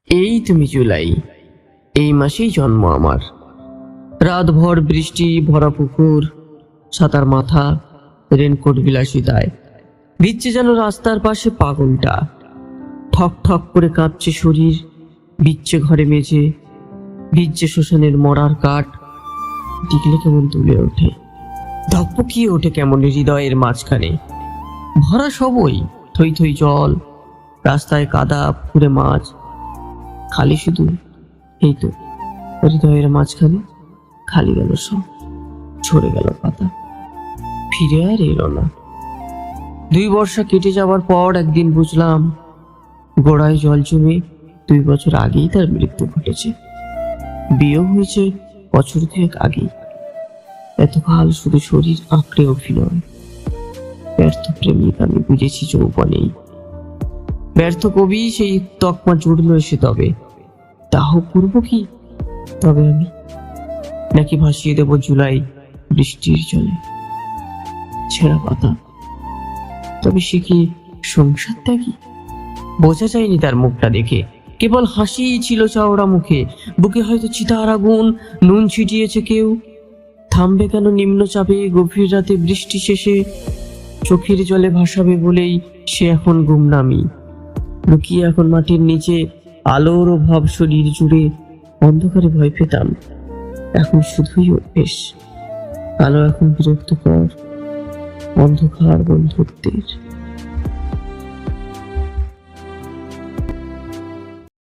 এই তুমি জুলাই, এই মাসেই জন্ম আমার। রাতভর বৃষ্টি ভরা পুকুর, ছাতার মাথা, রেনকোট বিলাসিতায় ভিজছে যেন রাস্তার পাশে পাগলটা। ঠক ঠক করে কাঁপছে শরীর, ভিজছে ঘরে মেঝে, ভিজছে শ্মশানের মরার কাঠ। দেখলে কেমন তুলে ওঠে, ধকপকিয়ে ওঠে কেমন হৃদয়ের মাঝখানে। ভরা সবই, থই থই জল, রাস্তায় কাদা, পুকুরে মাছ, খালি শুধু এই তো হৃদয়ের মাঝখানে। খালি গেল সব, ঝরে গেল পাতা, ফিরে আর এলো না। 2 বর্ষা কেটে যাওয়ার পর একদিন বুঝলাম, গোড়ায় জল জমে 2 বছর আগেই তার মৃত্যু ঘটেছে। বিয়ে হয়েছে বছর 2 আগেই। এতকাল শুধু শরীর আঁকড়ে অভিনয়। ব্যর্থ প্রেমিক আমি, বুঝেছি যৌবনেই। ব্যর্থ কবি সেই তকমা জুড়লো এসে। তবে তাহ করব কি তবে আমি? নাকি ভাসিয়ে দেব জুলাই বৃষ্টির জলে? ছেঁড়া পাতা, তবে সে কি সংসার ত্যাগী? বোঝা যায়নি তার মুখটা দেখে, কেবল হাসি ছিল চওড়া মুখে। বুকে হয়তো চিতার আগুন, নুন ছিটিয়েছে কেউ। থামবে কেন নিম্নচাপে গভীর রাতে বৃষ্টি শেষে? চোখের জলে ভাসাবে বলেই সে এখন গুমনামি। লুকিয়ে এখন মাটির নিচে, আলোর অভাব শরীর জুড়ে। অন্ধকারে ভয় পেতাম, এখন শুধুই অভ্যেস। আলো এখন বিরক্তকর, অন্ধকার বন্ধুত্বের।